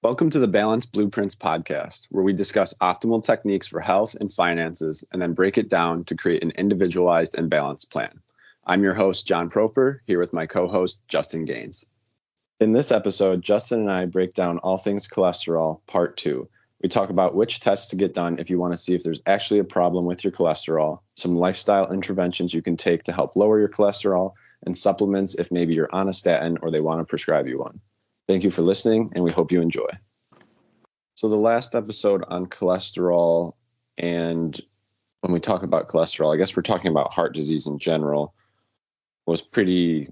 Welcome to the Balanced Blueprints podcast, where we discuss optimal techniques for health and finances and then break it down to create an individualized and balanced plan. I'm your host, John Proper, here with my co-host, Justin Gaines. In this episode, Justin and I break down all things cholesterol, part 2. We talk about which tests to get done if you want to see if there's actually a problem with your cholesterol, some lifestyle interventions you can take to help lower your cholesterol, and supplements if maybe you're on a statin or they want to prescribe you one. Thank you for listening, and we hope you enjoy. So the last episode on cholesterol, and when we talk about cholesterol, I guess we're talking about heart disease in general, was pretty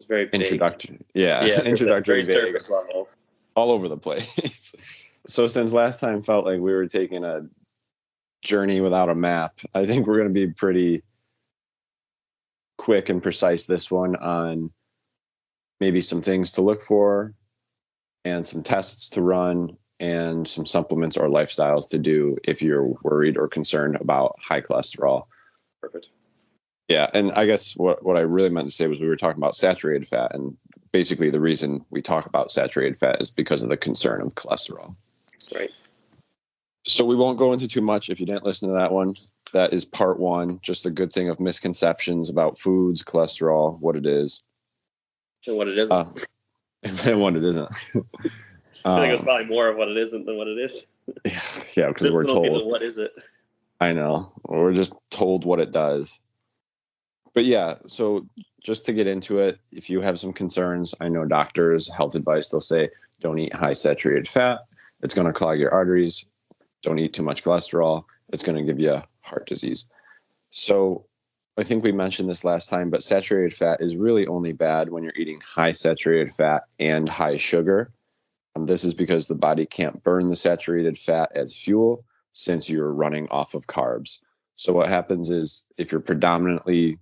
very introductory. Yeah, introductory, very surface level, all over the place. So since last time felt like we were taking a journey without a map, I think we're going to be pretty quick and precise this one on maybe some things to look for and some tests to run and some supplements or lifestyles to do if you're worried or concerned about high cholesterol. Perfect. Yeah. And I guess what I really meant to say was we were talking about saturated fat, and basically the reason we talk about saturated fat is because of the concern of cholesterol. Right. So we won't go into too much. If you didn't listen to that one, that is part 1, just a good thing of misconceptions about foods, cholesterol, what it is. And what it isn't. And what it isn't. I think it's probably more of what it isn't than what it is. Yeah, because we're told. What is it? I know. We're just told what it does. But yeah, so just to get into it, if you have some concerns, I know doctors, health advice, they'll say, don't eat high saturated fat. It's going to clog your arteries. Don't eat too much cholesterol. It's going to give you heart disease. So I think we mentioned this last time, but saturated fat is really only bad when you're eating high saturated fat and high sugar. This is because the body can't burn the saturated fat as fuel since you're running off of carbs. So what happens is if you're predominantly,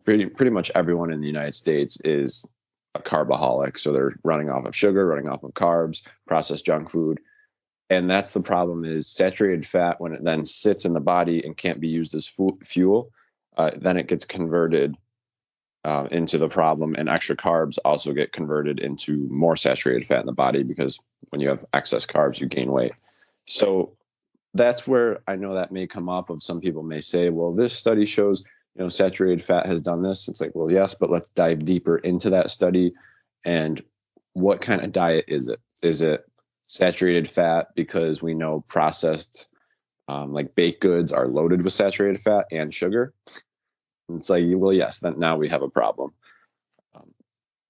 pretty much everyone in the United States is a carbaholic. So they're running off of sugar, running off of carbs, processed junk food. And that's the problem is saturated fat, when it then sits in the body and can't be used as fuel, then it gets converted into the problem. And extra carbs also get converted into more saturated fat in the body because when you have excess carbs, you gain weight. So that's where I know that may come up of some people may say, well, this study shows, saturated fat has done this. It's like, well, yes, but let's dive deeper into that study. And what kind of diet is it? Is it saturated fat because we know processed like baked goods are loaded with saturated fat and sugar? It's like, well, yes, then now we have a problem.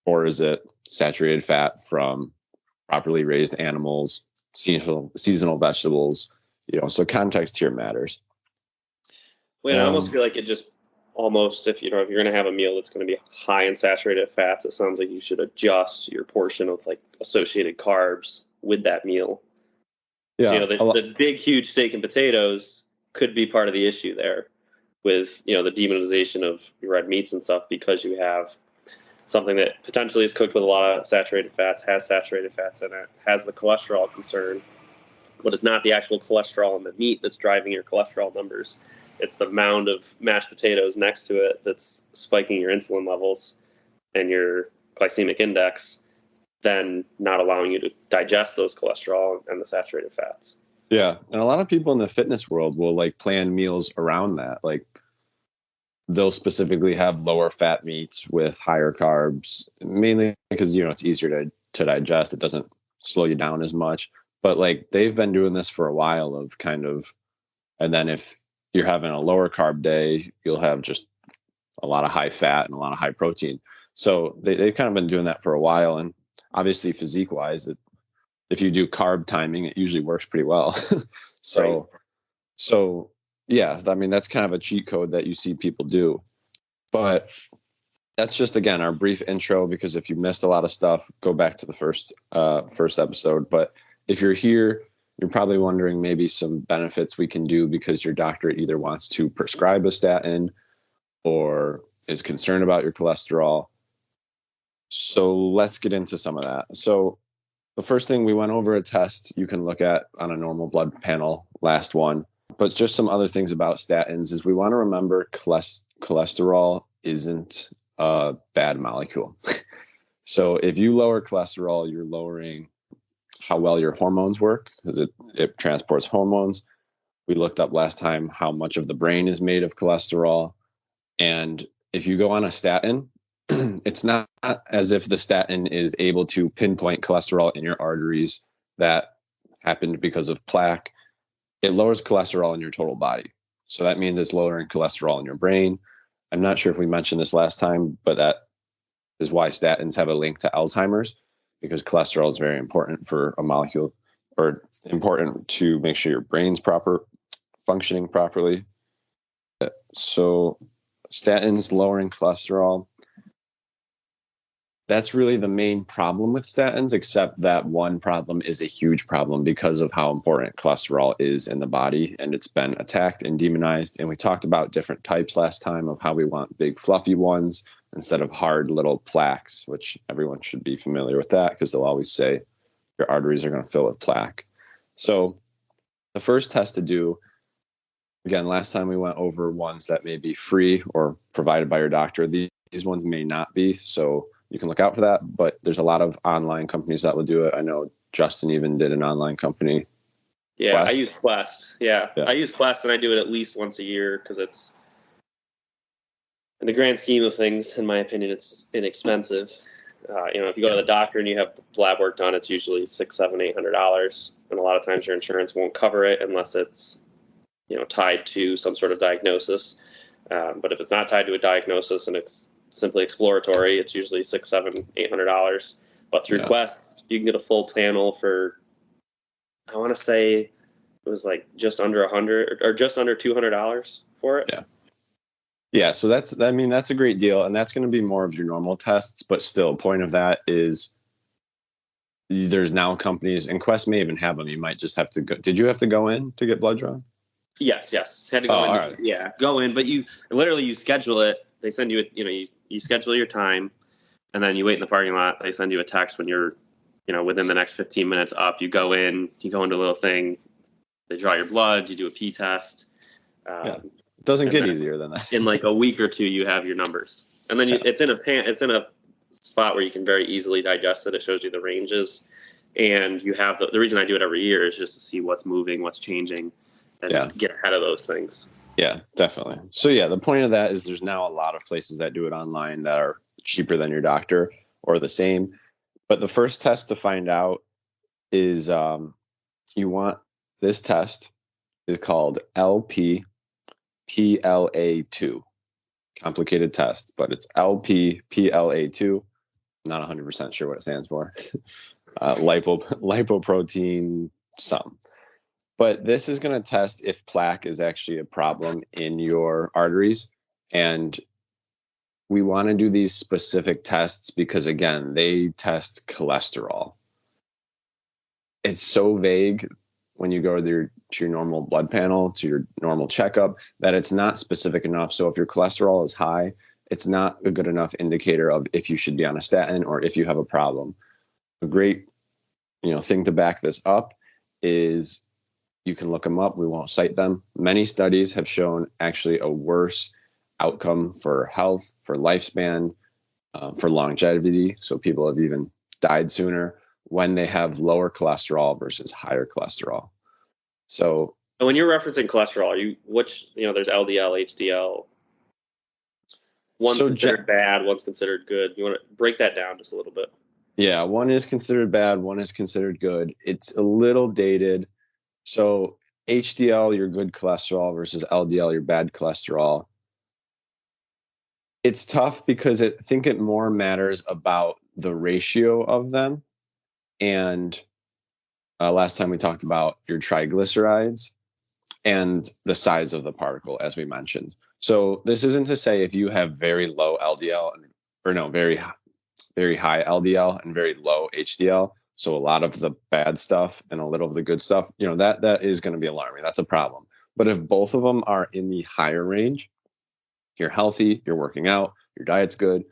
Or is it saturated fat from properly raised animals, seasonal vegetables? So context here matters. Well, I almost feel like it just almost, if you're going to have a meal that's going to be high in saturated fats, it sounds like you should adjust your portion of like associated carbs with that meal. Yeah. So, the big, huge steak and potatoes could be part of the issue there with, the demonization of red meats and stuff, because you have something that potentially is cooked with a lot of saturated fats, has saturated fats in it, has the cholesterol concern, but it's not the actual cholesterol in the meat that's driving your cholesterol numbers. It's the mound of mashed potatoes next to it that's spiking your insulin levels and your glycemic index, then not allowing you to digest those cholesterol and the saturated fats. Yeah. And a lot of people in the fitness world will like plan meals around that. Like they'll specifically have lower fat meats with higher carbs, mainly because, it's easier to digest. It doesn't slow you down as much. But like they've been doing this for a while of kind of, and then if you're having a lower carb day, you'll have just a lot of high fat and a lot of high protein. So they've kind of been doing that for a while. And obviously physique wise, if you do carb timing, it usually works pretty well. So yeah, I mean, that's kind of a cheat code that you see people do. But that's just, again, our brief intro, because if you missed a lot of stuff, go back to the first episode. But if you're here, you're probably wondering maybe some benefits we can do because your doctor either wants to prescribe a statin or is concerned about your cholesterol. So let's get into some of that. So the first thing, we went over a test you can look at on a normal blood panel, last one. But just some other things about statins is we want to remember cholesterol isn't a bad molecule. So if you lower cholesterol, you're lowering how well your hormones work, because it transports hormones. We looked up last time how much of the brain is made of cholesterol. And if you go on a statin, it's not as if the statin is able to pinpoint cholesterol in your arteries. That happened because of plaque. It lowers cholesterol in your total body. So that means it's lowering cholesterol in your brain. I'm not sure if we mentioned this last time, but that is why statins have a link to Alzheimer's, because cholesterol is very important for a molecule, or important to make sure your brain's functioning properly. So statins lowering cholesterol, that's really the main problem with statins, except that one problem is a huge problem because of how important cholesterol is in the body, and it's been attacked and demonized. And we talked about different types last time of how we want big fluffy ones instead of hard little plaques, which everyone should be familiar with that, because they'll always say your arteries are going to fill with plaque. So the first test to do, again, last time we went over ones that may be free or provided by your doctor. These ones may not be, so you can look out for that. But there's a lot of online companies that will do it. I know Justin even did an online company. Yeah, Quest. I use Quest. Yeah, I use Quest, and I do it at least once a year because it's, in the grand scheme of things, in my opinion, it's inexpensive. If you go to the doctor and you have lab work done, it's usually $600, $700, $800, and a lot of times your insurance won't cover it unless it's tied to some sort of diagnosis. But if it's not tied to a diagnosis and it's simply exploratory, it's usually $600, $700, $800. But through Quest, you can get a full panel for, I want to say it was like just under $100 or just under $200 for it. Yeah. So that's a great deal. And that's going to be more of your normal tests, but still, point of that is there's now companies, and Quest may even have them. You might just have to go. Did you have to go in to get blood drawn? Yes. Had to go in. All right. Yeah, go in, but you schedule it. They send you, you schedule your time, and then you wait in the parking lot. They send you a text when you're, within the next 15 minutes up. You go in, you go into a little thing. They draw your blood. You do a pee test. It doesn't get easier than that. In like a week or two, you have your numbers, and then it's in a spot where you can very easily digest it. It shows you the ranges, and you have the reason I do it every year is just to see what's moving, what's changing, and get ahead of those things. Yeah, definitely. So the point of that is there's now a lot of places that do it online that are cheaper than your doctor or the same. But the first test to find out is you want this test is called LPPLA2. Complicated test, but it's LPPLA2. Not 100% sure what it stands for. Lipoprotein some. But this is going to test if plaque is actually a problem in your arteries. And we want to do these specific tests because, again, they test cholesterol. It's so vague when you go to your normal blood panel, to your normal checkup, that it's not specific enough. So if your cholesterol is high, it's not a good enough indicator of if you should be on a statin or if you have a problem. A great thing to back this up is you can look them up. We won't cite them. Many studies have shown actually a worse outcome for health, for lifespan, for longevity. So people have even died sooner when they have lower cholesterol versus higher cholesterol. So when you're referencing cholesterol, there's LDL, HDL. One's considered bad, one's considered good. You want to break that down just a little bit? Yeah, one is considered bad, one is considered good. It's a little dated. So HDL, your good cholesterol, versus LDL, your bad cholesterol. It's tough because I think it more matters about the ratio of them. And last time we talked about your triglycerides and the size of the particle, as we mentioned. So this isn't to say if you have very low LDL, very high LDL and very low HDL, so a lot of the bad stuff and a little of the good stuff, that is going to be alarming. That's a problem. But if both of them are in the higher range, you're healthy, you're working out, your diet's good.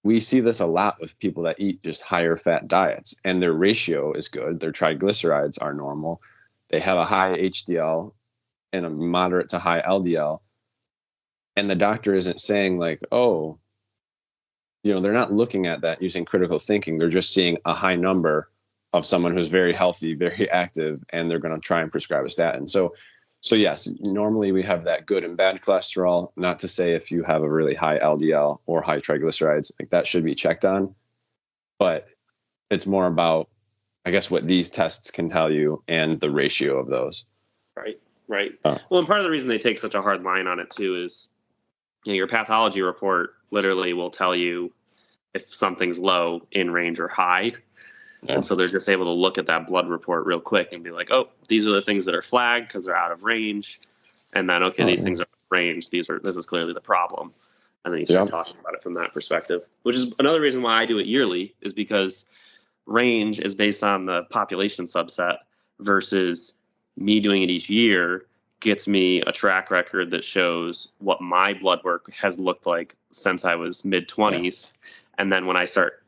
We see this a lot with people that eat just higher fat diets, and their ratio is good. Their triglycerides are normal. They have a high HDL and a moderate to high LDL. And the doctor isn't saying like, oh, they're not looking at that using critical thinking. They're just seeing a high number of someone who's very healthy, very active, and they're going to try and prescribe a statin. So yes, normally we have that good and bad cholesterol. Not to say if you have a really high LDL or high triglycerides, like that should be checked on, but it's more about, I guess, what these tests can tell you and the ratio of those. Right. Well, and part of the reason they take such a hard line on it too is, your pathology report literally will tell you if something's low, in range, or high. Yeah. And so they're just able to look at that blood report real quick and be like, oh, these are the things that are flagged because they're out of range. And then, okay, these things are out of range. This is clearly the problem. And then you start talking about it from that perspective, which is another reason why I do it yearly, is because range is based on the population subset versus me doing it each year gets me a track record that shows what my blood work has looked like since I was mid-20s. Yeah. And then when I start,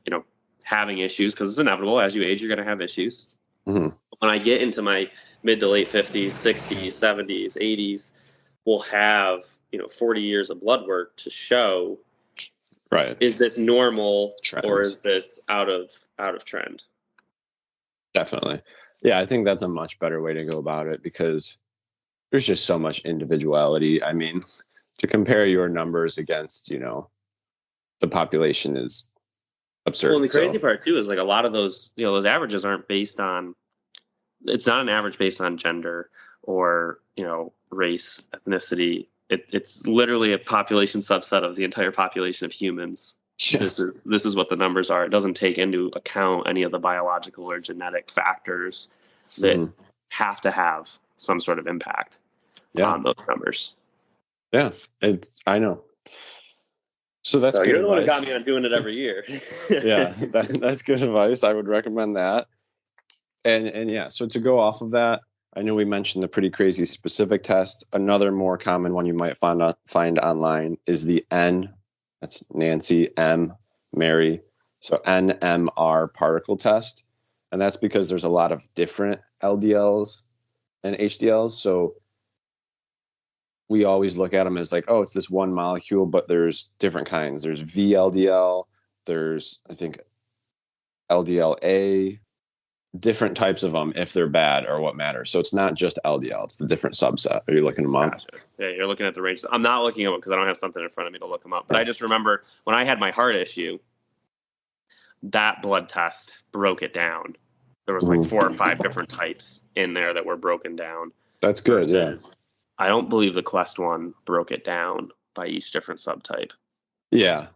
having issues, because it's inevitable, as you age, you're going to have issues. Mm-hmm. When I get into my mid to late 50s, 60s, 70s, 80s, we'll have, 40 years of blood work to show, right, is this normal trends, or is this out of trend? Definitely. Yeah, I think that's a much better way to go about it, because there's just so much individuality. I mean, to compare your numbers against, the population is absurd. Well, and the crazy part too is, like, a lot of those, those averages aren't based on, it's not an average based on gender or, race, ethnicity. It's literally a population subset of the entire population of humans. Yeah. This is what the numbers are. It doesn't take into account any of the biological or genetic factors that have to have some sort of impact on those numbers. Yeah, I know. So that's good. You're the one who got me on doing it every year. Yeah, that's good advice. I would recommend that. And yeah, so to go off of that, I know we mentioned the pretty crazy specific test. Another more common one you might find online is the N. That's Nancy, M, Mary. So NMR particle test. And that's because there's a lot of different LDLs and HDLs. So we always look at them as like, oh, it's this one molecule, but there's different kinds. There's VLDL, there's, I think, LDLA, different types of them, if they're bad or what matters. So it's not just LDL, it's the different subset. Are you looking them up? Gotcha. Yeah, you're looking at the range. I'm not looking at them because I don't have something in front of me to look them up. But I just remember when I had my heart issue, that blood test broke it down. There was like 4 or 5 different types in there that were broken down. That's good, yeah. I don't believe the Quest one broke it down by each different subtype. Yeah.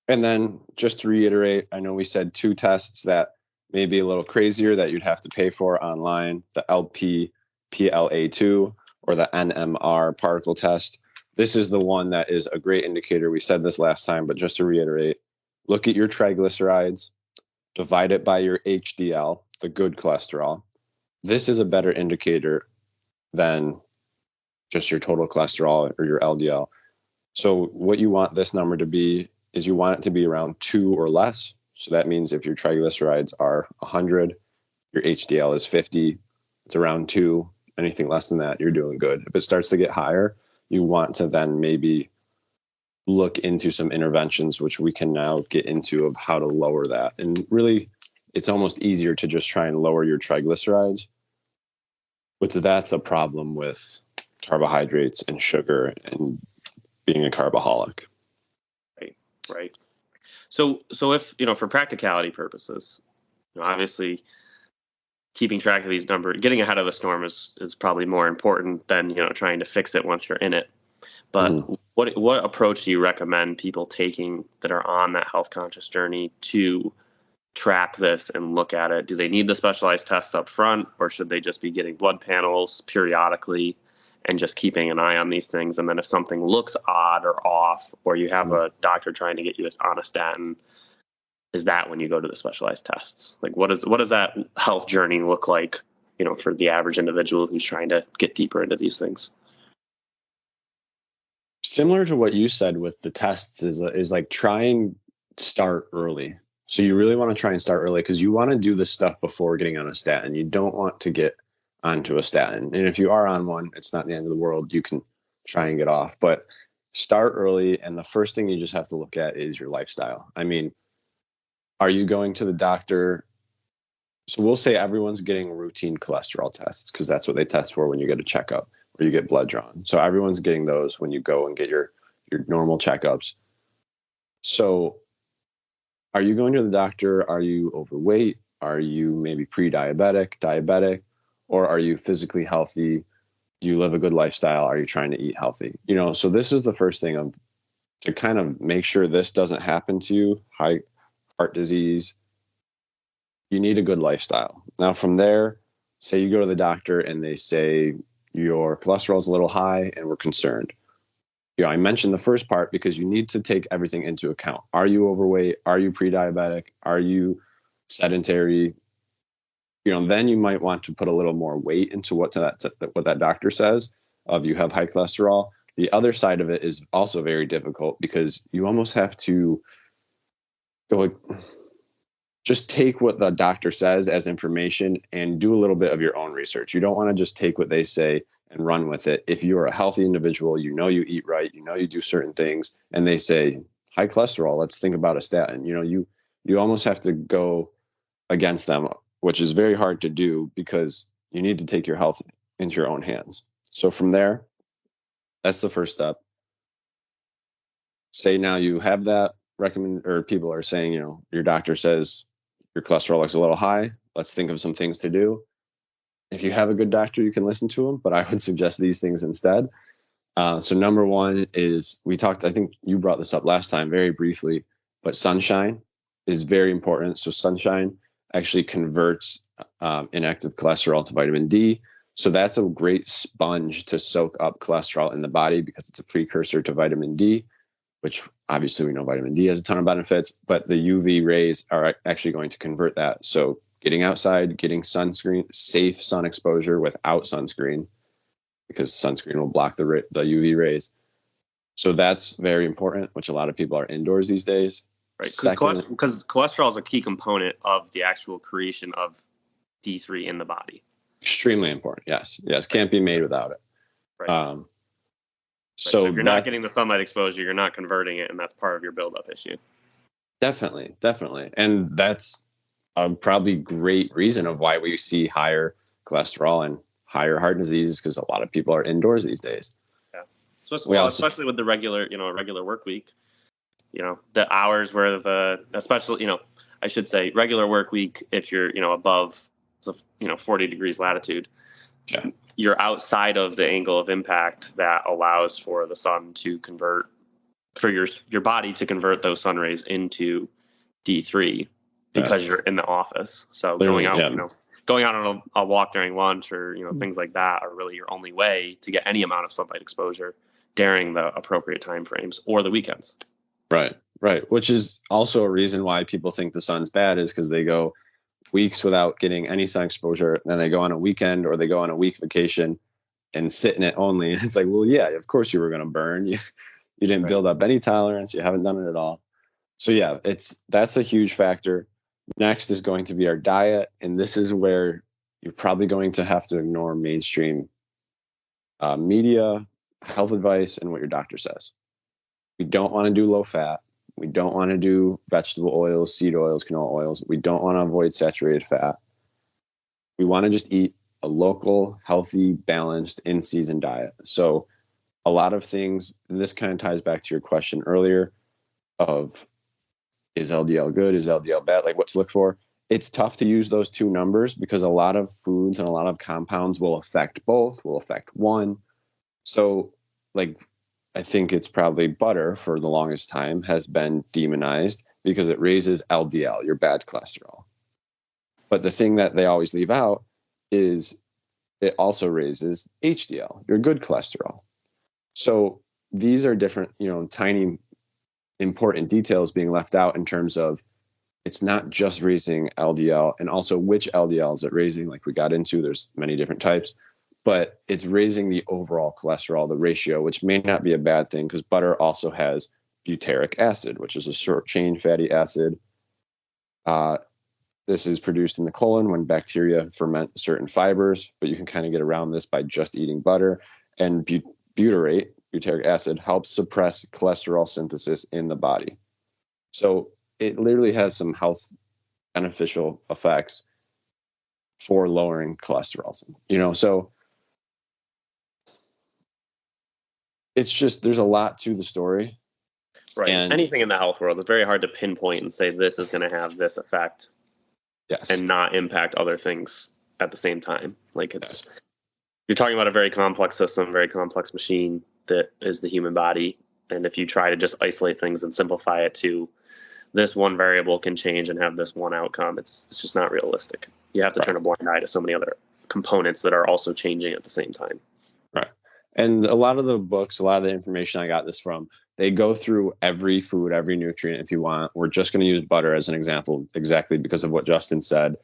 And then just to reiterate, I know we said 2 tests that may be a little crazier that you'd have to pay for online, the LPPLA2 or the NMR particle test. This is the one that is a great indicator. We said this last time, but just to reiterate, look at your triglycerides, divide it by your HDL, the good cholesterol. This is a better indicator than just your total cholesterol or your LDL. So what you want this number to be is you want it to be around 2 or less. So that means if your triglycerides are 100, your HDL is 50, it's around 2. Anything less than that, you're doing good. If it starts to get higher, you want to then maybe look into some interventions, which we can now get into, of how to lower that. And really, it's almost easier to just try and lower your triglycerides. But that's a problem with carbohydrates and sugar and being a carboholic. Right. So if, for practicality purposes, obviously keeping track of these numbers, getting ahead of the storm is probably more important than, trying to fix it once you're in it. But what approach do you recommend people taking that are on that health conscious journey to track this and look at it? Do they need the specialized tests up front, or should they just be getting blood panels periodically and just keeping an eye on these things? And then if something looks odd or off, or you have a doctor trying to get you on a statin, is that when you go to the specialized tests? Like, what does that health journey look like, for the average individual who's trying to get deeper into these things? Similar to what you said with the tests is like, try and start early. So you really want to try and start early, because you want to do this stuff before getting on a statin. You don't want to get onto a statin. And if you are on one, it's not the end of the world. You can try and get off. But start early. And the first thing you just have to look at is your lifestyle. I mean, are you going to the doctor? So we'll say everyone's getting routine cholesterol tests because that's what they test for when you get a checkup or you get blood drawn. So everyone's getting those when you go and get your normal checkups. So are you going to the doctor? Are you overweight? Are you maybe pre-diabetic, diabetic, or are you physically healthy? Do you live a good lifestyle? Are you trying to eat healthy? So this is the first thing to kind of make sure this doesn't happen to you. High heart disease. You need a good lifestyle. Now from there, say you go to the doctor and they say your cholesterol is a little high and we're concerned. I mentioned the first part because you need to take everything into account. Are you overweight? Are you pre-diabetic? Are you sedentary? Then you might want to put a little more weight into what that doctor says of you have high cholesterol. The other side of it is also very difficult because you almost have to go just take what the doctor says as information and do a little bit of your own research. You don't want to just take what they say and run with it. If you're a healthy individual, you eat right, you do certain things, and they say high cholesterol, let's think about a statin. You almost have to go against them, which is very hard to do because you need to take your health into your own hands. So from there, that's the first step. Say now you have that or people are saying, your doctor says your cholesterol looks a little high. Let's think of some things to do. If you have a good doctor, you can listen to them, but I would suggest these things instead. So number one is I think you brought this up last time very briefly, but sunshine is very important. So sunshine actually converts inactive cholesterol to vitamin D. So that's a great sponge to soak up cholesterol in the body because it's a precursor to vitamin D, which obviously we know vitamin D has a ton of benefits, but the UV rays are actually going to convert that. So getting outside, getting sunscreen, safe sun exposure without sunscreen, because sunscreen will block the UV rays. So that's very important, which a lot of people are indoors these days. Right, because cholesterol is a key component of the actual creation of D3 in the body. Extremely important, yes. Can't be made without it. Right. So if you're not getting the sunlight exposure, you're not converting it, and that's part of your buildup issue. Definitely. And that's a probably great reason of why we see higher cholesterol and higher heart disease, because a lot of people are indoors these days. Yeah, especially with the regular work week. The hours where I should say regular work week, if you're, above, 40 degrees latitude, yeah, you're outside of the angle of impact that allows for the sun to convert, for your body to convert those sun rays into D3 because you're in the office. So going out on a walk during lunch or, things like that are really your only way to get any amount of sunlight exposure during the appropriate time frames or the weekends. Right. Which is also a reason why people think the sun's bad, is because they go weeks without getting any sun exposure. And then they go on a weekend or they go on a week vacation and sit in it only. And it's like, well, yeah, of course you were going to burn. You didn't build up any tolerance. You haven't done it at all. So yeah, that's a huge factor. Next is going to be our diet. And this is where you're probably going to have to ignore mainstream media, health advice, and what your doctor says. We don't want to do low fat. We don't want to do vegetable oils, seed oils, canola oils. We don't want to avoid saturated fat. We want to just eat a local, healthy, balanced, in-season diet. So a lot of things, and this kind of ties back to your question earlier of, is LDL good? Is LDL bad? Like what to look for? It's tough to use those two numbers because a lot of foods and a lot of compounds will affect both, will affect one. So I think it's probably butter for the longest time has been demonized because it raises LDL, your bad cholesterol. But the thing that they always leave out is it also raises HDL, your good cholesterol. So these are different, tiny important details being left out in terms of it's not just raising LDL, and also which LDL is it raising, like we got into, there's many different types. But it's raising the overall cholesterol, the ratio, which may not be a bad thing because butter also has butyric acid, which is a short-chain fatty acid. This is produced in the colon when bacteria ferment certain fibers, but you can kind of get around this by just eating butter. And butyrate butyric acid helps suppress cholesterol synthesis in the body. So it literally has some health beneficial effects for lowering cholesterol. So it's just, there's a lot to the story. Right. And anything in the health world, it's very hard to pinpoint and say this is going to have this effect. Yes. And not impact other things at the same time. Like you're talking about a very complex system, very complex machine that is the human body. And if you try to just isolate things and simplify it to this one variable can change and have this one outcome, it's just not realistic. You have to turn a blind eye to so many other components that are also changing at the same time. Right. And a lot of the books, a lot of the information I got this from, they go through every food, every nutrient. If you want, we're just going to use butter as an example, exactly because of what Justin said.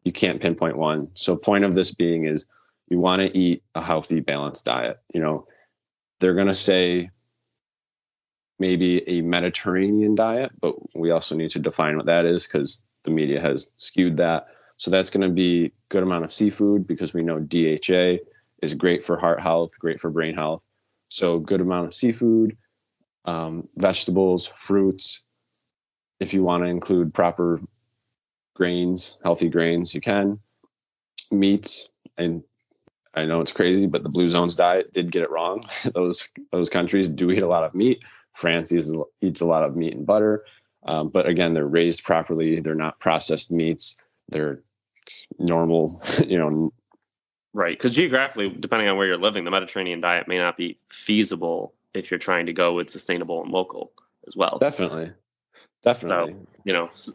You can't pinpoint one. So point of this being is you want to eat a healthy, balanced diet. They're going to say maybe a Mediterranean diet, but we also need to define what that is because the media has skewed that. So that's going to be a good amount of seafood because we know DHA is great for heart health, great for brain health. So good amount of seafood, vegetables, fruits. If you want to include proper grains, healthy grains, you can. Meats, and I know it's crazy, but the Blue Zones diet did get it wrong. Those countries do eat a lot of meat. France eats a lot of meat and butter. But again, they're raised properly. They're not processed meats. They're normal, Right. Because geographically, depending on where you're living, the Mediterranean diet may not be feasible if you're trying to go with sustainable and local as well. Definitely. So,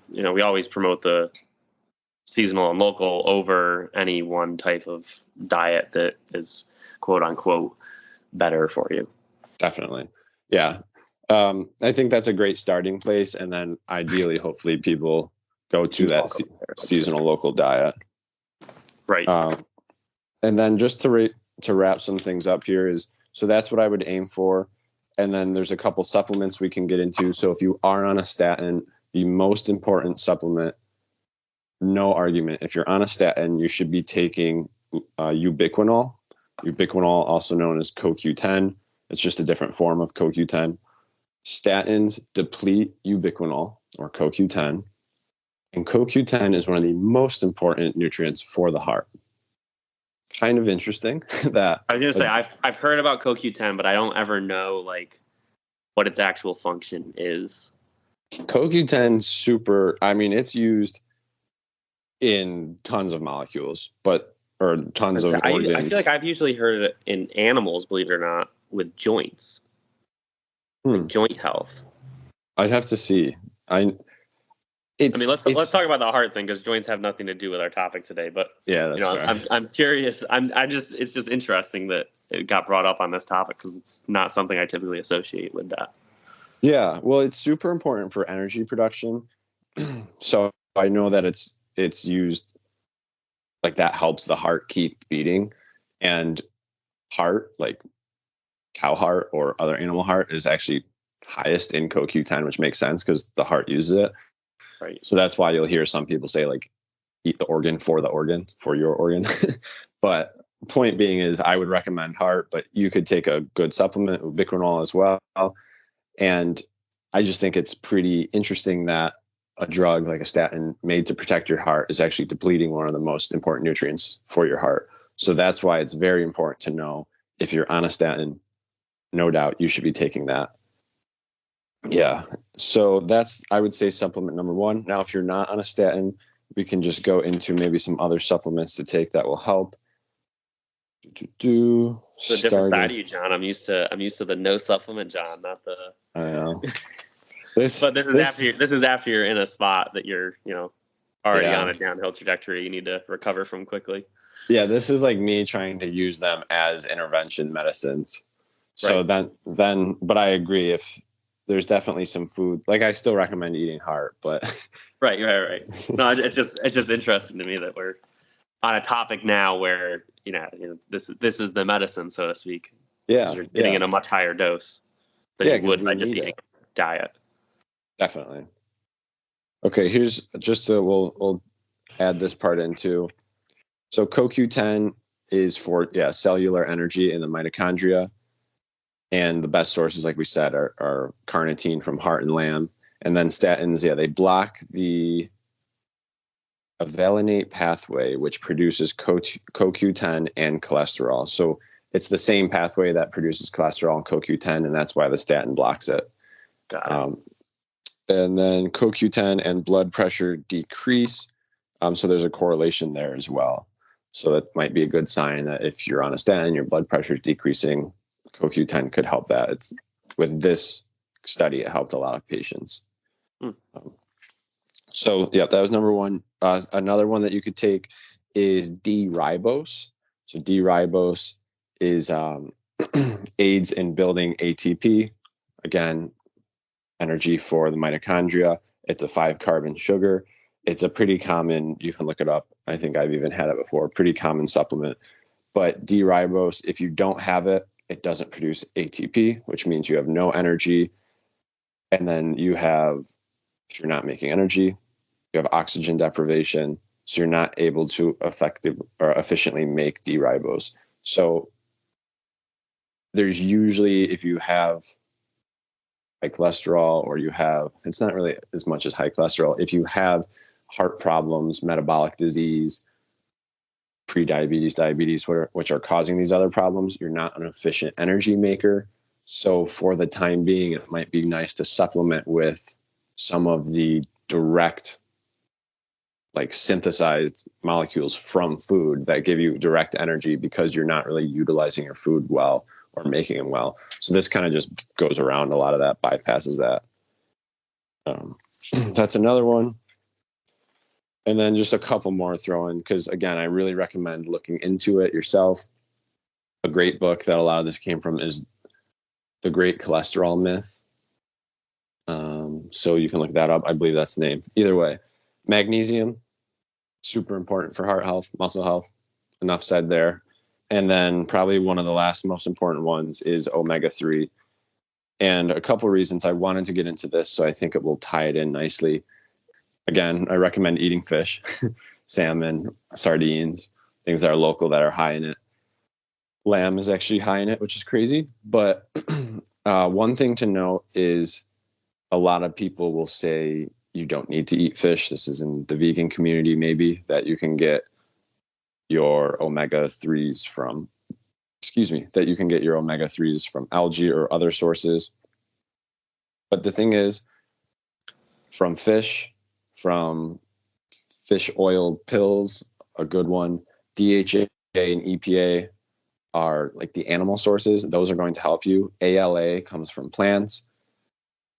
we always promote the seasonal and local over any one type of diet that is quote unquote better for you. Definitely. Yeah. I think that's a great starting place. And then ideally, hopefully people go to that seasonal local diet. Right. And then just to wrap some things up here so that's what I would aim for. And then there's a couple supplements we can get into. So if you are on a statin, the most important supplement, no argument. If you're on a statin, you should be taking ubiquinol. Ubiquinol, also known as CoQ10. It's just a different form of CoQ10. Statins deplete ubiquinol or CoQ10. And CoQ10 is one of the most important nutrients for the heart. Kind of interesting that I was going to say I've heard about CoQ10, but I don't ever know what its actual function is. CoQ10 it's used in tons of molecules, or tons of organs. I feel like I've usually heard it in animals, believe it or not, with joints, like joint health. I'd have to see. Let's talk about the heart thing because joints have nothing to do with our topic today. But yeah, that's fair. I'm curious. It's just interesting that it got brought up on this topic because it's not something I typically associate with that. Yeah, well, it's super important for energy production. So I know that it's used like that helps the heart keep beating, and heart, like cow heart or other animal heart, is actually highest in CoQ10, which makes sense because the heart uses it. Right. So that's why you'll hear some people say eat the organ, for your organ. But point being is I would recommend heart, but you could take a good supplement, ubiquinol as well. And I just think it's pretty interesting that a drug like a statin made to protect your heart is actually depleting one of the most important nutrients for your heart. So that's why it's very important to know if you're on a statin, no doubt you should be taking that. Yeah. So that's, I would say, supplement number one. Now, if you're not on a statin, we can just go into maybe some other supplements to take that will help. It's a different side of you, John. I'm used to the no supplement John, not the. I know. This is after you're in a spot that you're already on a downhill trajectory. You need to recover from quickly. Yeah, this is like me trying to use them as intervention medicines. So then, but I agree. If there's definitely some food, like I still recommend eating heart, but right. No, it's just interesting to me that we're on a topic now where this is the medicine, so to speak. Yeah, you're getting in a much higher dose than you would by just eating diet. Definitely. Okay, here's just we'll add this part in too. So CoQ10 is for cellular energy in the mitochondria. And the best sources, like we said, are carnitine from heart and lamb. And then statins, they block the avalynate pathway, which produces CoQ10 and cholesterol. So it's the same pathway that produces cholesterol and CoQ10, and that's why the statin blocks it. Got it. And then CoQ10 and blood pressure decrease. So there's a correlation there as well. So that might be a good sign that if you're on a statin, your blood pressure is decreasing. CoQ10 could help that. With this study, it helped a lot of patients. So that was number one. Another one that you could take is D-ribose. So D-ribose is aids in building ATP. Again, energy for the mitochondria. It's a 5-carbon sugar. It's a pretty common, you can look it up. I think I've even had it before, pretty common supplement. But D-ribose, if you don't have it, it doesn't produce ATP, which means you have no energy. And then if you're not making energy, you have oxygen deprivation. So you're not able to efficiently make D-ribose. So there's usually, if you have high cholesterol, or it's not really as much as high cholesterol. If you have heart problems, metabolic disease, pre-diabetes, diabetes, which are causing these other problems, you're not an efficient energy maker. So for the time being, it might be nice to supplement with some of the direct, like synthesized molecules from food that give you direct energy, because you're not really utilizing your food well or making them well. So this kind of just goes around a lot of that, bypasses that. That's another one. And then just a couple more throw in, because again, I really recommend looking into it yourself. A great book that a lot of this came from is The Great Cholesterol Myth. So you can look that up. I believe that's the name. Either way, magnesium, super important for heart health, muscle health. Enough said there. And then probably one of the last most important ones is omega-3. And a couple of reasons I wanted to get into this, so I think it will tie it in nicely. Again, I recommend eating fish, salmon, sardines, things that are local that are high in it. Lamb is actually high in it, which is crazy. But one thing to note is a lot of people will say you don't need to eat fish. This is in the vegan community, maybe, that you can get your omega-3s from, that you can get your omega-3s from algae or other sources. But the thing is, from fish oil pills, a good one, DHA and EPA are like the animal sources. Those are going to help you. ALA comes from plants.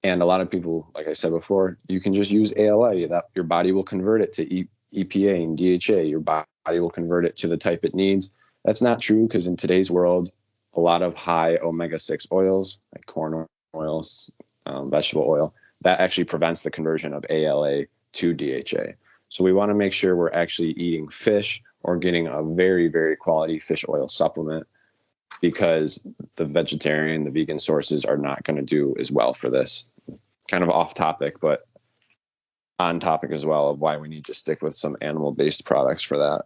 And a lot of people, like I said before, you can just use ALA. That your body will convert it to EPA and DHA. Your body will convert it to the type it needs. That's not true, because in today's world, a lot of high omega-6 oils, like corn oils, vegetable oil, that actually prevents the conversion of ALA to DHA. So we want to make sure we're actually eating fish or getting a very, very quality fish oil supplement, because the vegan sources are not going to do as well for this. Kind of off topic, but on topic as well, of why we need to stick with some animal-based products for that.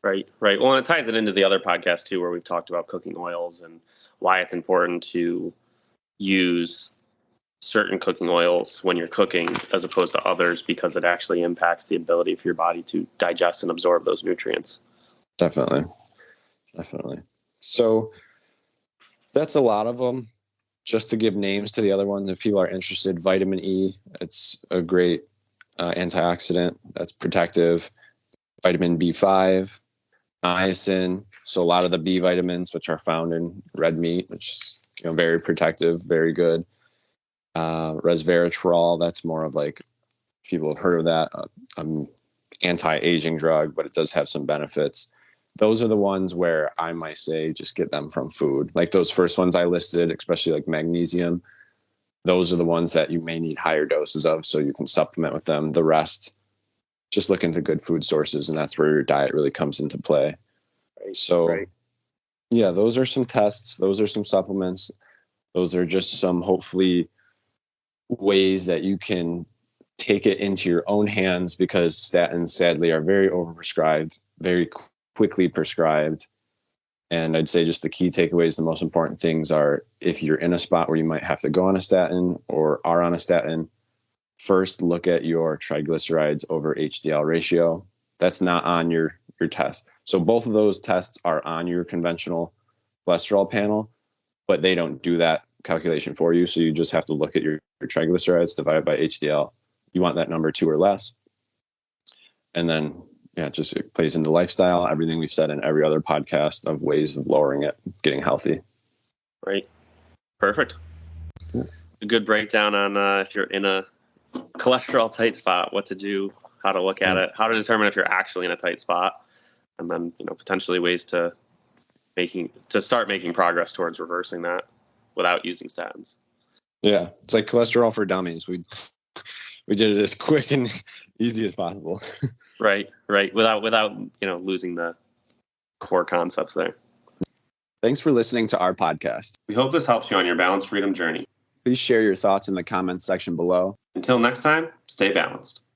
Right. Well, and it ties it into the other podcast too, where we've talked about cooking oils and why it's important to use certain cooking oils when you're cooking as opposed to others, because it actually impacts the ability for your body to digest and absorb those nutrients. Definitely. So that's a lot of them. Just to give names to the other ones, if people are interested, vitamin E, it's a great antioxidant that's protective. Vitamin B5, niacin, so a lot of the B vitamins, which are found in red meat, which is very protective, very good. Resveratrol, that's more of like, people have heard of that, anti-aging drug, but it does have some benefits. Those are the ones where I might say just get them from food. Like those first ones I listed, especially like magnesium, those are the ones that you may need higher doses of, so you can supplement with them. The rest, just look into good food sources, and that's where your diet really comes into play. So, yeah, those are some tests. Those are some supplements. Those are just some, hopefully, ways that you can take it into your own hands, because statins, sadly, are very overprescribed, very quickly prescribed. And I'd say just the key takeaways, the most important things are, if you're in a spot where you might have to go on a statin or are on a statin, first look at your triglycerides over HDL ratio. That's not on your test. So both of those tests are on your conventional cholesterol panel, but they don't do that calculation for you. So you just have to look at your triglycerides divided by HDL. You want that number 2 or less. And then, just it plays into lifestyle, everything we've said in every other podcast of ways of lowering it, getting healthy. Right. Perfect. Yeah. A good breakdown on if you're in a cholesterol tight spot, what to do, how to look at it, how to determine if you're actually in a tight spot, and then, potentially ways to start making progress towards reversing that without using statins. Yeah. It's like cholesterol for dummies. We did it as quick and easy as possible. Right. Without losing the core concepts there. Thanks for listening to our podcast. We hope this helps you on your balance freedom journey. Please share your thoughts in the comments section below. Until next time, stay balanced.